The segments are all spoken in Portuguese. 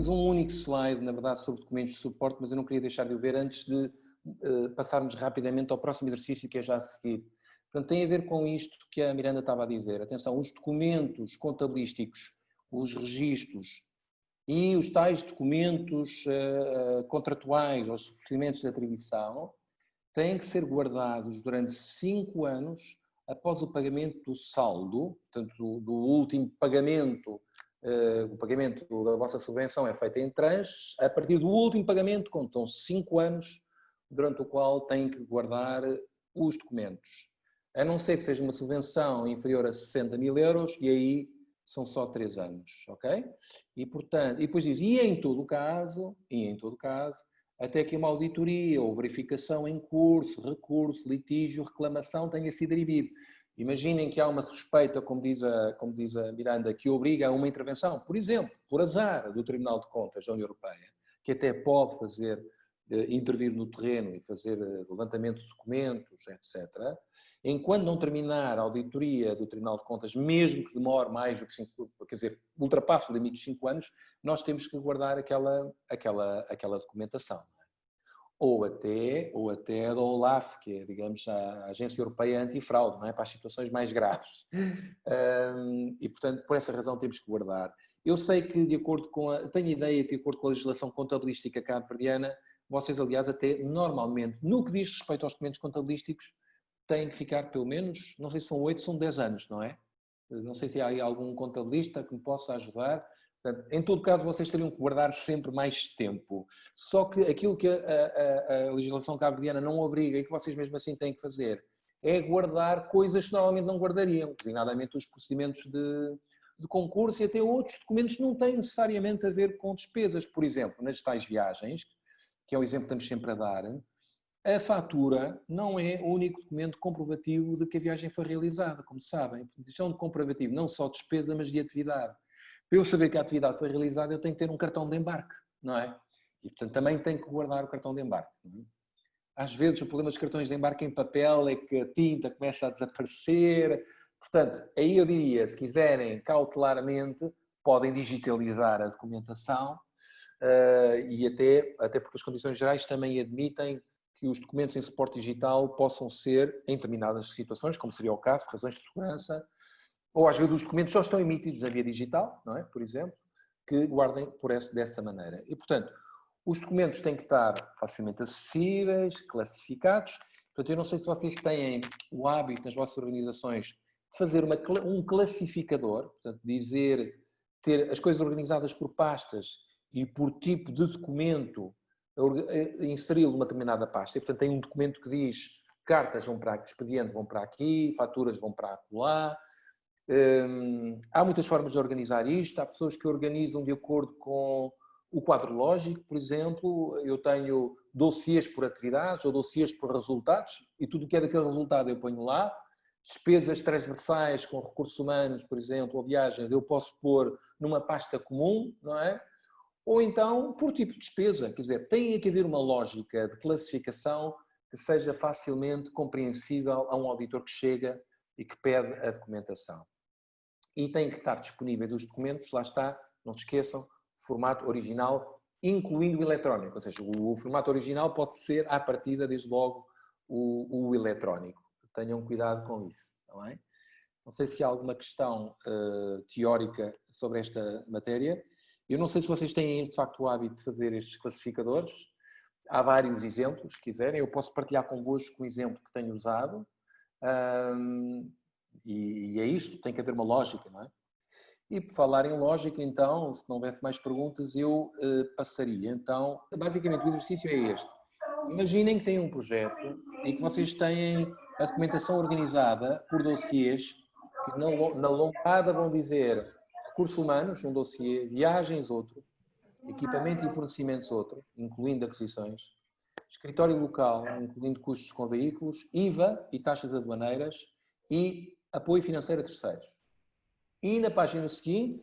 Temos um único slide, na verdade, sobre documentos de suporte, mas eu não queria deixar de o ver antes de passarmos rapidamente ao próximo exercício, que é já a seguir. Portanto, tem a ver com isto que a Miranda estava a dizer. Atenção, os documentos contabilísticos, os registros e os tais documentos contratuais, os procedimentos de atribuição, têm que ser guardados durante 5 anos após o pagamento do saldo, portanto, do último pagamento. O pagamento da vossa subvenção é feito em tranches. A partir do último pagamento contam 5 anos durante o qual têm que guardar os documentos. A não ser que seja uma subvenção inferior a 60 mil euros, e aí são só 3 anos, ok? E, portanto, e depois diz, e em todo caso, até que uma auditoria ou verificação em curso, recurso, litígio, reclamação tenha sido derivido. Imaginem que há uma suspeita, como diz a Miranda, que obriga a uma intervenção, por exemplo, por azar do Tribunal de Contas da União Europeia, que até pode intervir no terreno e fazer levantamento de documentos, etc. Enquanto não terminar a auditoria do Tribunal de Contas, mesmo que demore mais do que 5, quer dizer, ultrapasse o limite de 5 anos, nós temos que guardar aquela documentação. Ou até a da OLAF, que é, digamos, a Agência Europeia Antifraude, não é? Para as situações mais graves. E, portanto, por essa razão temos que guardar. Eu sei que, tenho ideia que, de acordo com a legislação contabilística cabo-verdiana, vocês, aliás, até normalmente, no que diz respeito aos documentos contabilísticos, têm que ficar pelo menos, não sei se são 8, são 10 anos, não é? Não sei se há aí algum contabilista que me possa ajudar. Portanto, em todo caso, vocês teriam que guardar sempre mais tempo. Só que aquilo que a legislação cabo-verdiana não obriga e que vocês mesmo assim têm que fazer é guardar coisas que normalmente não guardariam, designadamente os procedimentos de concurso e até outros documentos que não têm necessariamente a ver com despesas. Por exemplo, nas tais viagens, que é o exemplo que estamos sempre a dar, a fatura não é o único documento comprovativo de que a viagem foi realizada, como sabem. Isto é um comprovativo não só de despesa, mas de atividade. Para eu saber que a atividade foi realizada, eu tenho que ter um cartão de embarque, não é? E, portanto, também tenho que guardar o cartão de embarque. Não é? Às vezes, o problema dos cartões de embarque em papel é que a tinta começa a desaparecer. Portanto, aí eu diria, se quiserem cautelarmente, podem digitalizar a documentação e até porque as condições gerais também admitem que os documentos em suporte digital possam ser, em determinadas situações, como seria o caso, por razões de segurança, ou às vezes os documentos só estão emitidos na via digital, não é? Por exemplo, que guardem dessa maneira. E, portanto, os documentos têm que estar facilmente acessíveis, classificados. Portanto, eu não sei se vocês têm o hábito nas vossas organizações de fazer um classificador, portanto, ter as coisas organizadas por pastas e por tipo de documento, inseri-lo numa determinada pasta. E, portanto, tem um documento que diz cartas vão para aqui, expediente vão para aqui, faturas vão para acolá. Há muitas formas de organizar isto. Há pessoas que organizam de acordo com o quadro lógico, por exemplo. Eu tenho dossiês por atividades ou dossiês por resultados e tudo o que é daquele resultado eu ponho lá. Despesas transversais com recursos humanos, por exemplo, ou viagens, eu posso pôr numa pasta comum, não é? Ou então por tipo de despesa. Quer dizer, tem que haver uma lógica de classificação que seja facilmente compreensível a um auditor que chega e que pede a documentação. E têm que estar disponíveis os documentos, lá está, não se esqueçam, formato original, incluindo o eletrónico. Ou seja, o formato original pode ser, à partida, desde logo, o eletrónico. Tenham cuidado com isso, está bem? Não sei se há alguma questão teórica sobre esta matéria. Eu não sei se vocês têm, de facto, o hábito de fazer estes classificadores. Há vários exemplos, se quiserem. Eu posso partilhar convosco o exemplo que tenho usado. E é isto, tem que haver uma lógica, não é? E por falar em lógica, então, se não houvesse mais perguntas, eu passaria. Então, basicamente, o exercício é este. Imaginem que têm um projeto em que vocês têm a documentação organizada por dossiês, que na lombada vão dizer recursos humanos, um dossiê, viagens, outro, equipamento e fornecimentos, outro, incluindo aquisições, escritório local, incluindo custos com veículos, IVA e taxas aduaneiras e apoio financeiro a terceiros. E na página seguinte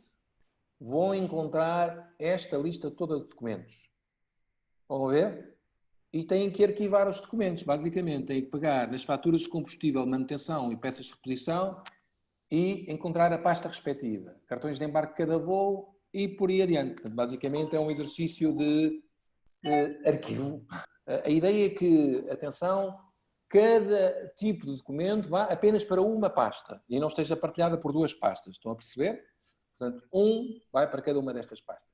vão encontrar esta lista toda de documentos. Vão ver? E têm que arquivar os documentos, basicamente. Têm que pegar nas faturas de combustível, manutenção e peças de reposição e encontrar a pasta respectiva. Cartões de embarque de cada voo e por aí adiante. Portanto, basicamente é um exercício de arquivo. A ideia é que, atenção, cada tipo de documento vá apenas para uma pasta e não esteja partilhada por duas pastas. Estão a perceber? Portanto, um vai para cada uma destas pastas.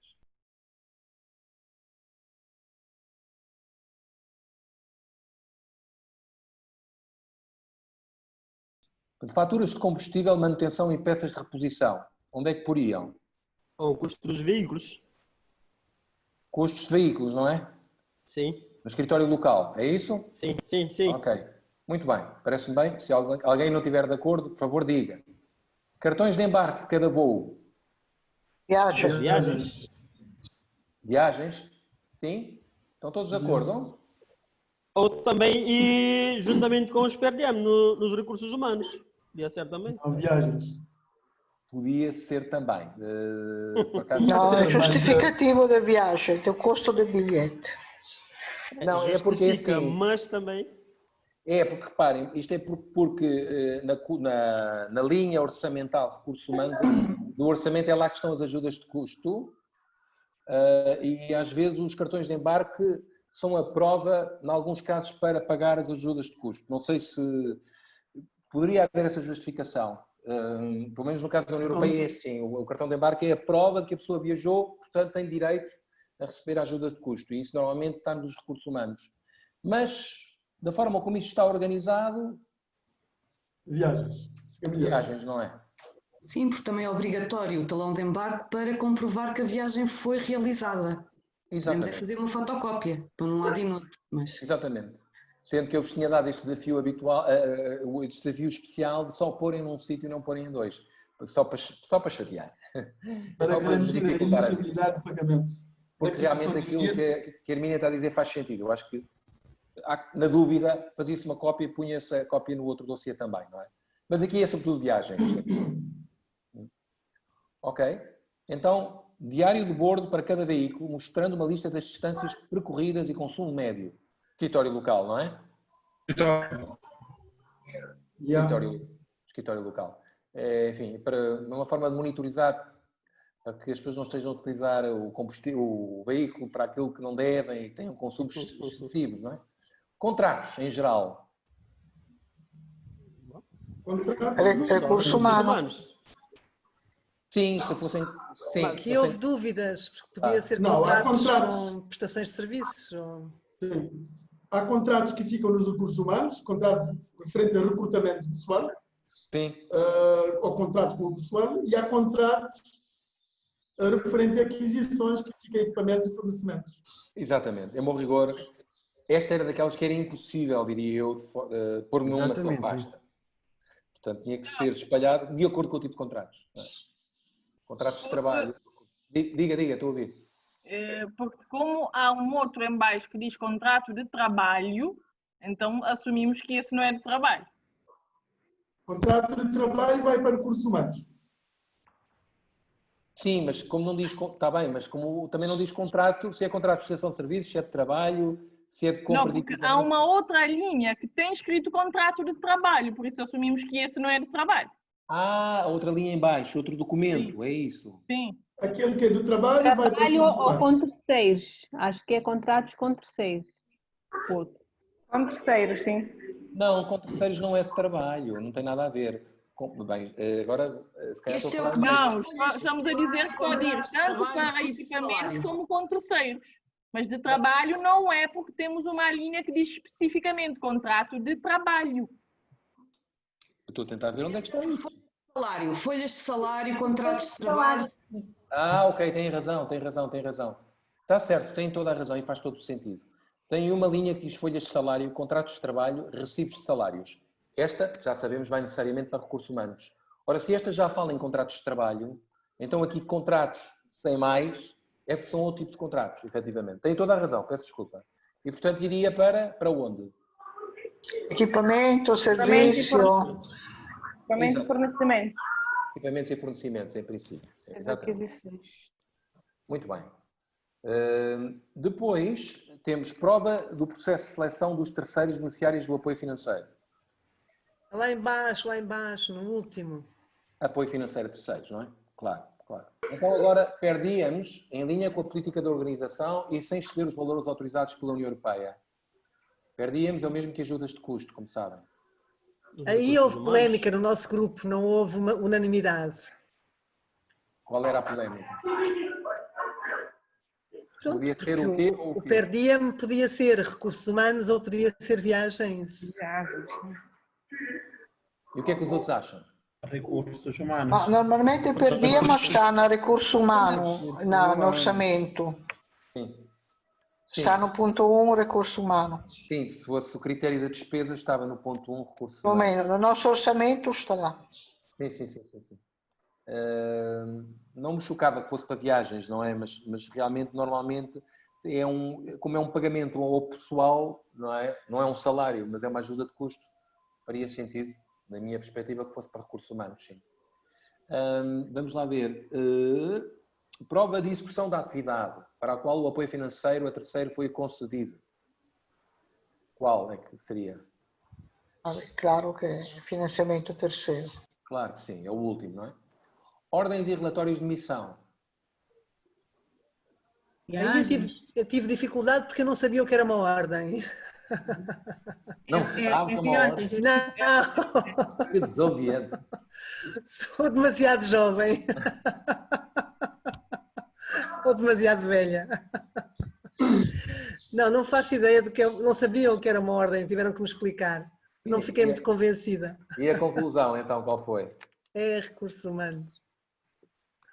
Portanto, faturas de combustível, manutenção e peças de reposição. Onde é que poriam? O custo dos veículos. Custos de veículos, não é? Sim. No escritório local, é isso? Sim, sim, sim. Ok, muito bem, parece-me bem. Se alguém não estiver de acordo, por favor, diga. Cartões de embarque de cada voo. Viagens. Viagens? Sim? Estão todos de acordo? Ou também, e juntamente com os PRDM nos recursos humanos. Podia ser também. Não, viagens. Podia ser também. Por acaso, No, è giustificativo da viagem, do custo do bilhete. não, é porque é Justifica, assim. mas também... É, porque reparem, isto é porque na linha orçamental de recursos humanos, do orçamento é lá que estão as ajudas de custo e às vezes os cartões de embarque são a prova, em alguns casos, para pagar as ajudas de custo. Não sei se poderia haver essa justificação. Pelo menos no caso da União Europeia é assim, o cartão de embarque é a prova de que a pessoa viajou, portanto tem direito a receber a ajuda de custo e isso normalmente está nos recursos humanos. Mas, da forma como isto está organizado... Viagens. Viagens, não é? Sim, porque também é obrigatório o talão de embarque para comprovar que a viagem foi realizada. Podemos é fazer uma fotocópia, para um lado e no outro. Mas... Exatamente. Sendo que eu vos tinha dado este desafio habitual, este desafio especial de só porem num sítio e não porem em dois. Só para chatear. Para só garantir a elegibilidade de pagamento. Porque realmente aquilo que a Hermínia está a dizer faz sentido. Eu acho que, na dúvida, fazia-se uma cópia e punha-se a cópia no outro dossiê também, não é? Mas aqui é sobretudo viagens. Ok? Então, diário de bordo para cada veículo, mostrando uma lista das distâncias percorridas e consumo médio. Escritório local, não é? Escritório local. Enfim, para uma forma de monitorizar, para que as pessoas não estejam a utilizar o veículo para aquilo que não devem e tenham consumos excessivos, não é? Contratos, em geral. Recursos humanos. Sim, se fossem... Sim, aqui houve dúvidas, porque podia ser contratos com prestações de serviços. Ou... Sim. Há contratos que ficam nos recursos humanos, contratos referentes a recrutamento de pessoal, ou contratos com o pessoal, e há contratos referentes a aquisições que ficam em equipamentos e fornecimentos. Exatamente. Em bom rigor, esta era daquelas que era impossível, diria eu, pôr numa só pasta. Portanto, tinha que ser espalhado de acordo com o tipo de contratos. Contratos de trabalho. Diga, estou a ouvir. Porque como há um outro em baixo que diz contrato de trabalho, então assumimos que esse não é de trabalho. Contrato de trabalho vai para recursos humanos. Sim, mas como não diz... Está bem, mas como também não diz contrato, se é contrato de prestação de serviços, se é de trabalho, se é de compra de equipamento. Não, porque há uma outra linha que tem escrito contrato de trabalho, por isso assumimos que esse não é de trabalho. Ah, outra linha em baixo, outro documento, Sim. É isso? Sim. Aquele que é do trabalho vai para ou com terceiros. Acho que é contratos com terceiros. Com terceiros, sim. Não, com terceiros não é de trabalho, não tem nada a ver. Bem, agora, se calhar estou a falar... Não, estamos a dizer que pode ir tanto para equipamentos como com terceiros. Mas de trabalho não é, porque temos uma linha que diz especificamente contrato de trabalho. Eu estou a tentar ver onde é que está isso. Salário, folhas de salário, contratos de trabalho. Ah, ok, tem razão. Está certo, tem toda a razão e faz todo o sentido. Tem uma linha que diz folhas de salário, contratos de trabalho, recibos de salários. Esta, já sabemos, vai necessariamente para recursos humanos. Ora, se esta já fala em contratos de trabalho, então aqui contratos sem mais é porque são outro tipo de contratos, efetivamente. Tem toda a razão, peço desculpa. E, portanto, iria para onde? Equipamento, serviço... Equipamento e fornecimento. Equipamentos e fornecimentos, em princípio. Sim, aquisições. Muito bem. Depois, temos prova do processo de seleção dos terceiros beneficiários do apoio financeiro. Lá embaixo, no último. Apoio financeiro a terceiros, não é? Claro. Então agora perdíamos em linha com a política da organização e sem exceder os valores autorizados pela União Europeia. Perdíamos é o mesmo que ajudas de custo, como sabem. Aí houve polémica no nosso grupo, não houve uma unanimidade. Qual era a polémica? Pronto, podia ser o quê? O per diem podia ser recursos humanos ou podia ser viagens. E o que é que os outros acham? Recursos humanos. Ma normalmente o per diem sta no recurso umano, no orçamento. Sim. Está no ponto 1, recurso humano. Sim, se fosse o critério da despesa, estava no ponto 1, recurso Pelo humano. menos, no nosso orçamento está lá. Sim. Não me chocava que fosse para viagens, não é? Mas realmente, normalmente, como é um pagamento ao pessoal, não é? Não é um salário, mas é uma ajuda de custo. Faria sentido, na minha perspectiva, que fosse para recursos humanos, sim. Vamos lá ver. Prova de execução da atividade, para a qual o apoio financeiro a terceiro foi concedido. Qual é que seria? Claro que é financiamento a terceiro. Claro que sim, é o último, não é? Ordens e relatórios de missão. Eu tive dificuldade porque eu não sabia o que era uma ordem. Não sabe como uma ordem? Não. Que desobediente. Sou demasiado jovem. Ou demasiado velha. Não faço ideia de que não sabiam o que era uma ordem, tiveram que me explicar. Não fiquei muito convencida. E a conclusão, então, qual foi? É recursos humanos.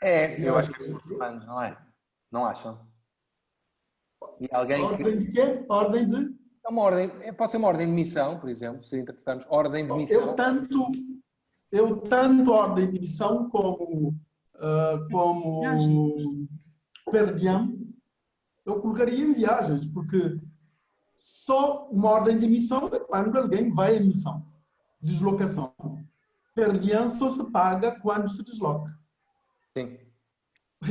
Eu acho que é recursos humanos, não é? Não acham? E alguém ordem de quê? Ordem de? É uma ordem, pode ser uma ordem de missão, por exemplo, se interpretarmos ordem de missão. Eu tanto ordem de missão como per diem, eu colocaria em viagens, porque só uma ordem de missão é quando alguém vai em missão, deslocação. Per diem só se paga quando se desloca. Sim.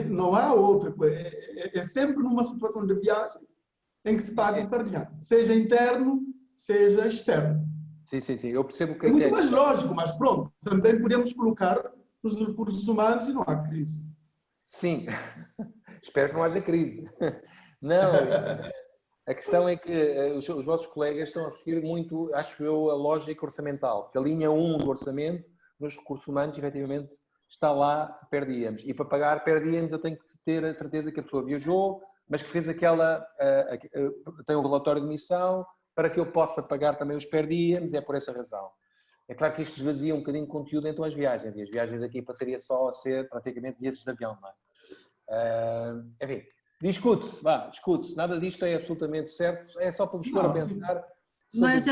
Não há outra coisa. É sempre numa situação de viagem em que se paga o per diem, seja interno, seja externo. Sim. Eu percebo que é muito mais lógico, mas pronto, também podemos colocar nos recursos humanos e não há crise. Sim, espero que não haja crise. Não, a questão é que os vossos colegas estão a seguir muito, acho eu, a lógica orçamental, porque a linha 1 do orçamento, nos recursos humanos, efetivamente, está lá, perdíamos. E para pagar perdíamos, eu tenho que ter a certeza que a pessoa viajou, mas que fez tem um relatório de missão, para que eu possa pagar também os perdíamos, é por essa razão. É claro que isto esvazia um bocadinho de conteúdo então as viagens, e as viagens aqui passaria só a ser praticamente bilhetes de avião, não é? Enfim, discute-se, nada disto é absolutamente certo, é só para vos pôr a pensar. Mas,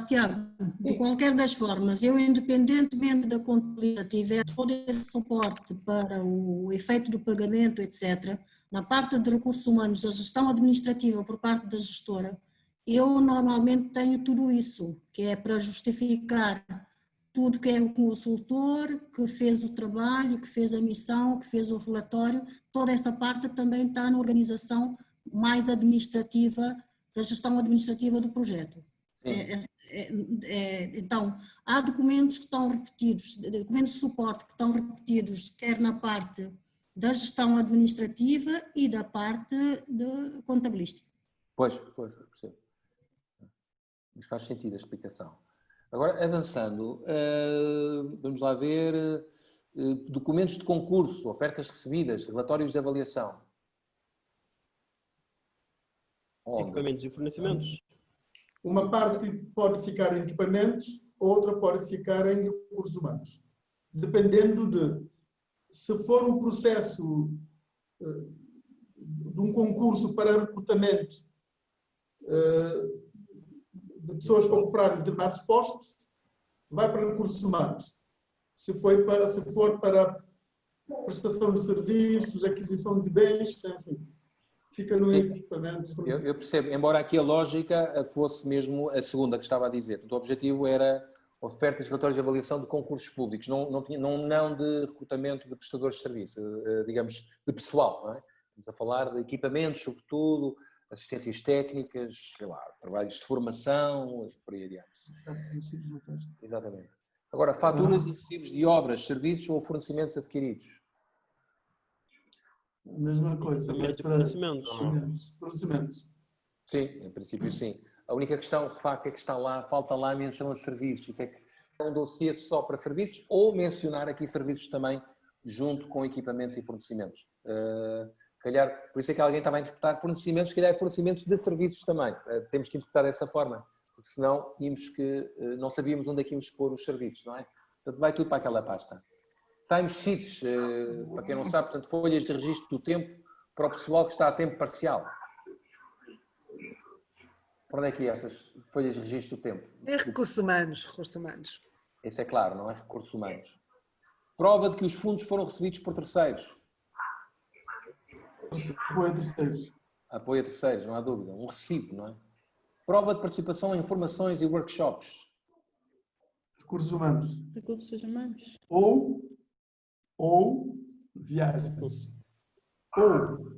Tiago, de qualquer das formas, eu independentemente da contabilidade tiver todo esse suporte para o efeito do pagamento, etc., na parte de recursos humanos, a gestão administrativa por parte da gestora, eu normalmente tenho tudo isso, que é para justificar tudo que é o consultor, que fez o trabalho, que fez a missão, que fez o relatório, toda essa parte também está na organização mais administrativa, da gestão administrativa do projeto. Então, há documentos que estão repetidos, documentos de suporte que estão repetidos, quer na parte da gestão administrativa e da parte de contabilística. Pois, percebo. Mas faz sentido a explicação. Agora, avançando, vamos lá ver documentos de concurso, ofertas recebidas, relatórios de avaliação. Equipamentos e fornecimentos. Uma parte pode ficar em equipamentos, outra pode ficar em recursos humanos. Dependendo de, se for um processo de um concurso para recrutamento de pessoas para ocupar determinados postos, vai para recursos humanos. Se for para prestação de serviços, aquisição de bens, enfim, fica no equipamento. Eu percebo, embora aqui a lógica fosse mesmo a segunda que estava a dizer. O objetivo era ofertas de relatórios de avaliação de concursos públicos, não de recrutamento de prestadores de serviço, digamos, de pessoal, não é? Estamos a falar de equipamentos, sobretudo, assistências técnicas, sei lá, trabalhos de formação, por aí adiante. Exatamente. Agora, faturas e recibos de obras, serviços ou fornecimentos adquiridos. Mesma coisa. Fornecimentos. Sim, em princípio sim. A única questão, de facto, é que falta lá a menção a serviços. Isso é que é um dossiê só para serviços ou mencionar aqui serviços também junto com equipamentos e fornecimentos. Calhar, por isso é que alguém estava a interpretar fornecimentos, se calhar é fornecimentos de serviços também. Temos que interpretar dessa forma, porque senão não sabíamos onde é que íamos pôr os serviços, não é? Portanto, vai tudo para aquela pasta. Timesheets, para quem não sabe, portanto, folhas de registro do tempo para o pessoal que está a tempo parcial. Para onde é que é essas folhas de registro do tempo? É recursos humanos. Isso é claro, não é recursos humanos. Prova de que os fundos foram recebidos por terceiros. Apoio a terceiros. Apoio a terceiros, não há dúvida. Um recibo, não é? Prova de participação em formações e workshops. Recursos humanos. Recursos humanos. Ou viagens. Ou,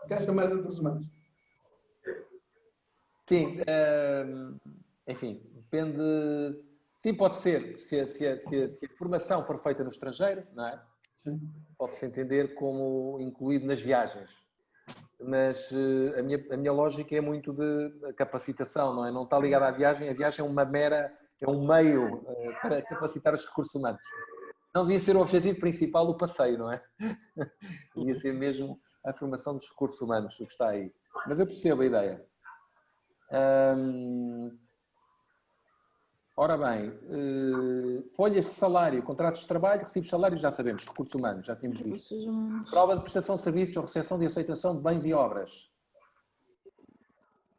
caixa mais recursos humanos. Sim, enfim, depende. Sim, pode ser. Se a formação for feita no estrangeiro, não é? Sim. Pode-se entender como incluído nas viagens. Mas a minha lógica é muito de capacitação, não é? Não está ligada à viagem. A viagem é um meio para capacitar os recursos humanos. Não devia ser o objetivo principal do passeio, não é? Devia ser mesmo a formação dos recursos humanos, o que está aí. Mas eu percebo a ideia. Ora bem, folhas de salário, contratos de trabalho, recibos de salário, já sabemos, recursos humanos, já tínhamos visto. Prova de prestação de serviços ou recepção de aceitação de bens e obras.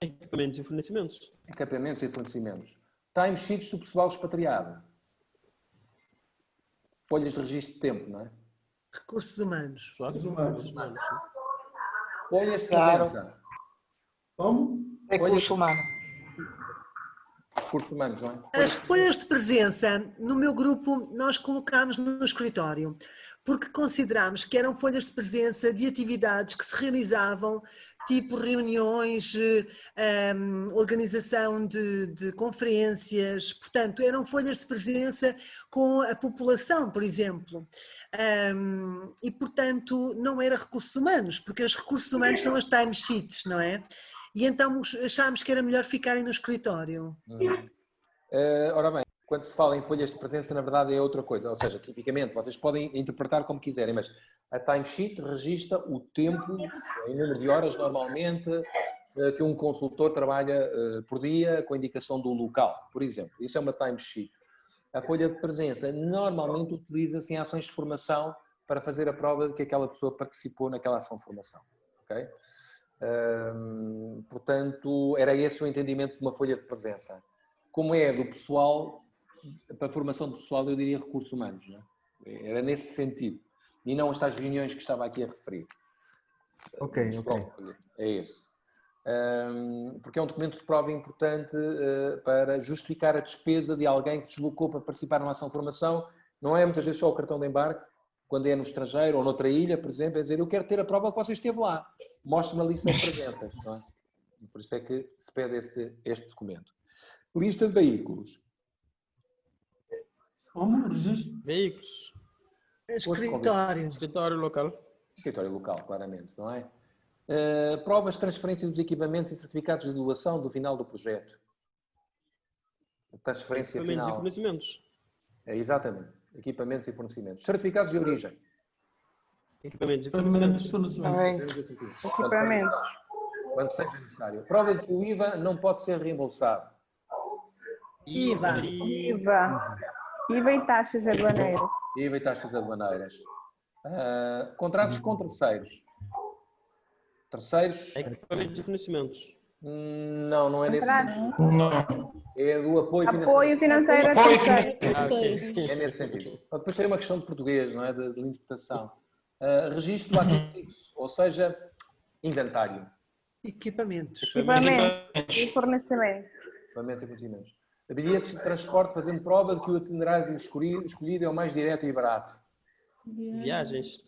Equipamentos e fornecimentos. Equipamentos e fornecimentos. Timesheets do pessoal expatriado. Folhas de registro de tempo, não é? Recursos humanos. Folhas de presença. Como? Recursos humanos. Recursos humanos, não é? As folhas de presença, no meu grupo, nós colocámos no escritório, porque considerámos que eram folhas de presença de atividades que se realizavam, tipo reuniões, organização de conferências, portanto, eram folhas de presença com a população, por exemplo. E, portanto, não era recursos humanos, porque os recursos humanos são as timesheets, não é? E então achámos que era melhor ficarem no escritório. Ora bem, quando se fala em folhas de presença, na verdade é outra coisa. Ou seja, tipicamente, vocês podem interpretar como quiserem, mas a timesheet registra o tempo, em número de horas normalmente, que um consultor trabalha por dia com a indicação do local, por exemplo. Isso é uma timesheet. A folha de presença normalmente utiliza-se em ações de formação para fazer a prova de que aquela pessoa participou naquela ação de formação. Ok? Portanto, era esse o entendimento de uma folha de presença. Como é do pessoal, para a formação do pessoal, eu diria recursos humanos, não é? Era nesse sentido. E não estas reuniões que estava aqui a referir. Ok. É isso. Porque é um documento de prova importante para justificar a despesa de alguém que deslocou para participar numa ação de formação. Não é muitas vezes só o cartão de embarque, quando é no estrangeiro ou noutra ilha, por exemplo, é dizer, eu quero ter a prova que você esteve lá. Mostre-me a lista de presenças. Não é? Por isso é que se pede este documento. Lista de veículos. Como? Registro? Veículos. Escritório. Escritório local. Escritório local, claramente, não é? Provas de transferência dos equipamentos e certificados de doação do final do projeto. Transferência Equipamentos final. e fornecimentos. Exatamente. Equipamentos e fornecimentos. Certificados de origem. Equipamentos e Fornecimentos. Equipamentos. Quando seja necessário. Prova de que o IVA não pode ser reembolsado. IVA. IVA e taxas aduaneiras. IVA e taxas aduaneiras. Contratos com terceiros. Terceiros? Equipamentos e fornecimentos. Não é nesse sentido. Não. É do apoio Apoio financeiro a terceiros. É nesse sentido. Depois tem uma questão de português, não é? De interpretação. Registro do ativo fixo, ou seja, inventário. Equipamentos. Equipamentos e fornecimentos. Equipamentos e fornecimentos. Bilhetes de transporte fazendo prova de que o itinerário escolhido é o mais direto e barato. Viagens.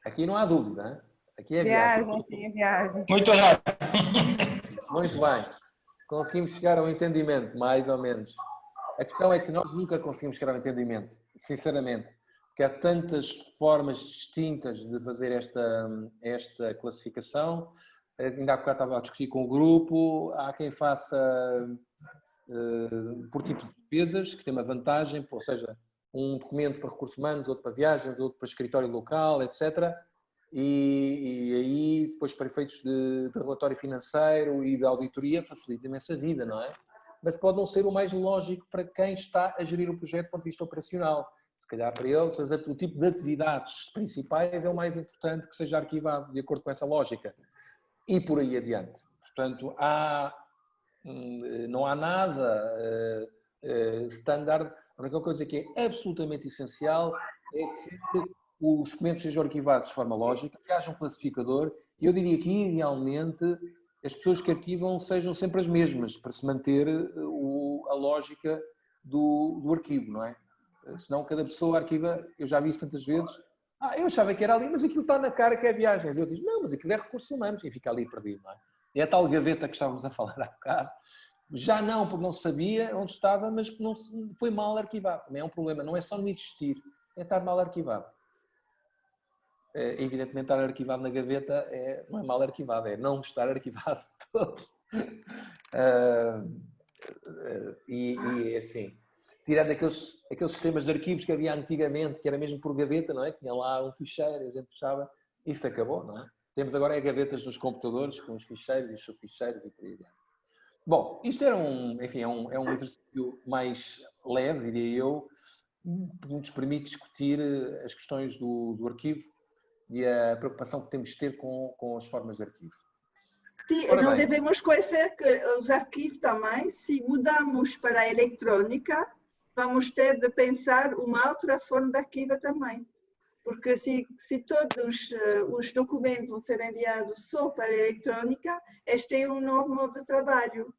Aqui não há dúvida, hein? Aqui é viagem. Sim, viagem. Muito errado. Muito bem. Conseguimos chegar ao entendimento, mais ou menos. A questão é que nós nunca conseguimos chegar ao entendimento, sinceramente. porque há tantas formas distintas de fazer esta classificação. Ainda há bocado estava a discutir com o grupo, há quem faça por tipo de despesas, que tem uma vantagem, ou seja, um documento para recursos humanos, outro para viagens, outro para escritório local, etc. E aí, depois, para efeitos de relatório financeiro e de auditoria, facilita imensa vida, não é? Mas pode não ser o mais lógico para quem está a gerir o projeto do ponto de vista operacional. Se calhar para eles, o tipo de atividades principais é o mais importante que seja arquivado, de acordo com essa lógica. E por aí adiante. Portanto, não há nada standard. A única coisa que é absolutamente essencial é que os documentos sejam arquivados de forma lógica, que haja um classificador, e eu diria que, idealmente, as pessoas que arquivam sejam sempre as mesmas, para se manter a lógica do arquivo, não é? Senão cada pessoa arquiva, eu já vi isso tantas vezes, eu achava que era ali, mas aquilo está na cara que é viagens. Eu digo, não, mas aquilo é recursos humanos, e fica ali perdido, não é? E é a tal gaveta que estávamos a falar há bocado, já não, porque não sabia onde estava, mas não foi mal arquivado. Também é um problema, não é só não existir, é estar mal arquivado. Evidentemente, estar arquivado na gaveta não é mal arquivado, é não estar arquivado todo. E é assim, tirando aqueles sistemas de arquivos que havia antigamente, que era mesmo por gaveta, não é? Tinha lá um ficheiro, a gente puxava, isso acabou, não é? Temos agora gavetas nos computadores com os ficheiros e os subficheiros e por aí adiante. Bom, isto era um exercício mais leve, diria eu, que nos permite discutir as questões do arquivo e a preocupação que temos de ter com as formas de arquivo. Sim, não devemos esquecer que os arquivos também, se mudamos para a eletrónica, vamos ter de pensar uma outra forma de arquivo também. Porque se todos os documentos vão ser enviados só para a eletrónica, este é um novo modo de trabalho.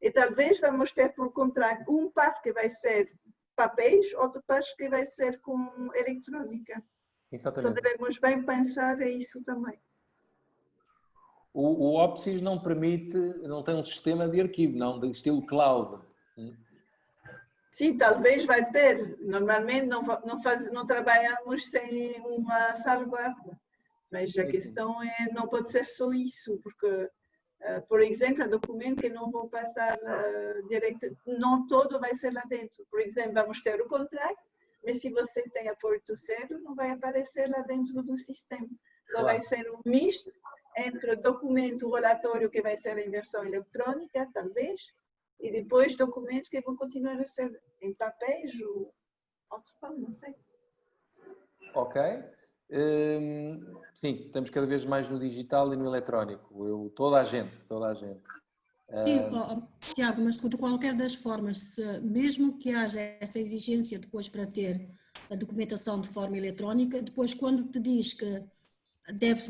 E talvez vamos ter por encontrar parte que vai ser papéis, outra parte que vai ser com eletrónica. Exatamente. Só devemos bem pensar isso também. O OPSIS não tem um sistema de arquivo, não, de estilo cloud. Sim, talvez vai ter. Normalmente não trabalhamos sem uma salvaguarda. Mas a questão não pode ser só isso, porque, por exemplo, há documentos que não vão passar direto, não todo vai ser lá dentro. Por exemplo, vamos ter o contrato, mas se você tem a Porto Zero, não vai aparecer lá dentro do sistema. Só vai ser um misto entre o documento, o relatório que vai ser em versão eletrônica, talvez, e depois documentos que vão continuar a ser em papéis ou outros, não sei. Ok. Sim, estamos cada vez mais no digital e no eletrónico. Toda a gente. Sim, Tiago, mas de qualquer das formas, mesmo que haja essa exigência depois para ter a documentação de forma eletrónica, depois quando te diz que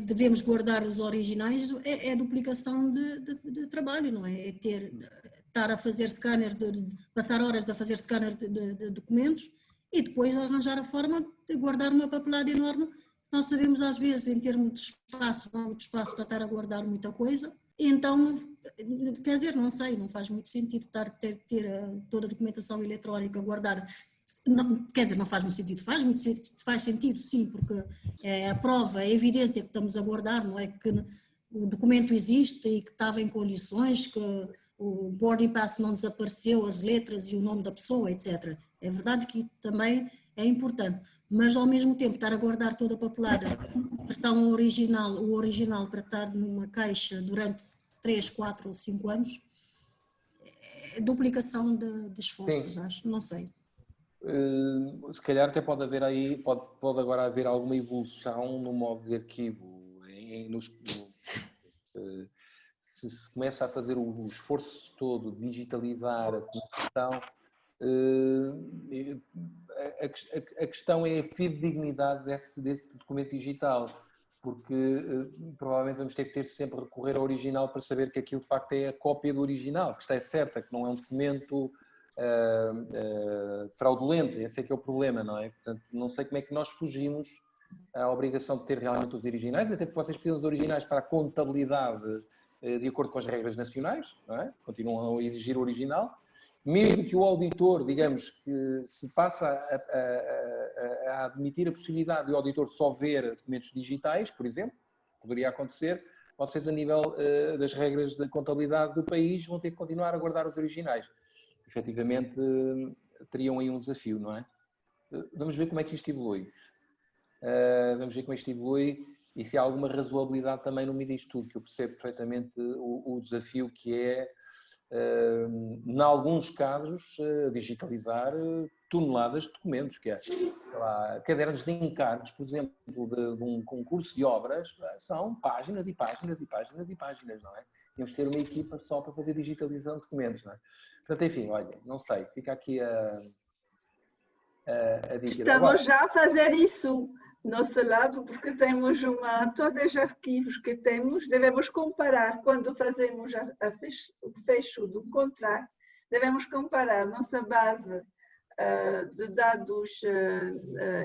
devemos guardar os originais, é duplicação de trabalho, não é? Estar a fazer scanner, passar horas a fazer scanner de documentos e depois arranjar a forma de guardar uma papelada enorme. Nós sabemos às vezes, em termos de espaço, não há muito espaço para estar a guardar muita coisa. Então, quer dizer, não sei, não faz muito sentido ter toda a documentação eletrónica guardada. Não, quer dizer, não faz muito sentido, faz sentido sim, porque é a prova, é a evidência que estamos a guardar, não é que o documento existe e que estava em condições, que o boarding pass não desapareceu, as letras e o nome da pessoa, etc. É verdade que também é importante, mas ao mesmo tempo estar a guardar toda a papelada, versão original, o original para estar numa caixa durante 3, 4 ou 5 anos, é duplicação de esforços, acho, não sei. Se calhar até pode haver aí, pode agora haver alguma evolução no modo de arquivo. Se se começa a fazer o esforço todo de digitalizar a documentação, a questão é a fidedignidade desse documento digital, porque provavelmente vamos ter que sempre recorrer ao original para saber que aquilo de facto é a cópia do original, que está certa, que não é um documento fraudulento. Esse é que é o problema, não é? Portanto, não sei como é que nós fugimos à obrigação de ter realmente os originais, até porque vocês precisam de originais para a contabilidade de acordo com as regras nacionais, não é? Continuam a exigir o original, mesmo que o auditor, digamos, que se passa a admitir a possibilidade de o auditor só ver documentos digitais, por exemplo, poderia acontecer, vocês a nível das regras da contabilidade do país vão ter que continuar a guardar os originais. Efetivamente, teriam aí um desafio, não é? Vamos ver como é que isto evolui. Vamos ver como é que isto evolui e se há alguma razoabilidade também no meio disto tudo, que eu percebo perfeitamente o desafio que é, em alguns casos, digitalizar toneladas de documentos, que é, sei lá, cadernos de encargos, por exemplo, de um concurso de obras, são páginas e páginas e páginas e páginas, não é? Temos de ter uma equipa só para fazer digitalização de documentos, não é? Portanto, enfim, olha, não sei, fica aqui a dica. Estamos agora já a fazer isso nosso lado, porque temos todos os arquivos que temos, devemos comparar, quando fazemos o fecho do contrato, devemos comparar nossa base de dados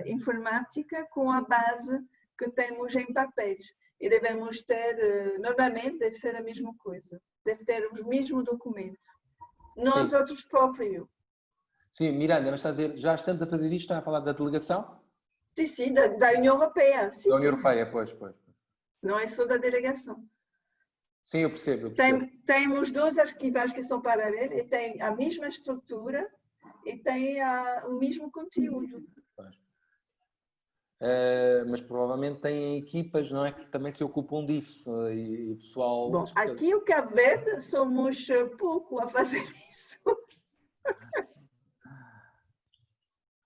informática com a base que temos em papéis. E devemos ter, normalmente deve ser a mesma coisa, deve ter os mesmos documentos. Nós outros próprios. Sim, Miranda, mas está a dizer, já estamos a fazer isto, está a falar da delegação? Sim, sim, da União Europeia. Sim, da União Europeia, pois. Não é só da delegação. Sim, eu percebo. Temos dois arquivos que são paralelos e têm a mesma estrutura e têm o mesmo conteúdo. Mas provavelmente têm equipas, não é, que também se ocupam disso e pessoal... Bom, aqui o Cabo Verde somos pouco a fazer isso.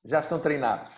Já estão treinados.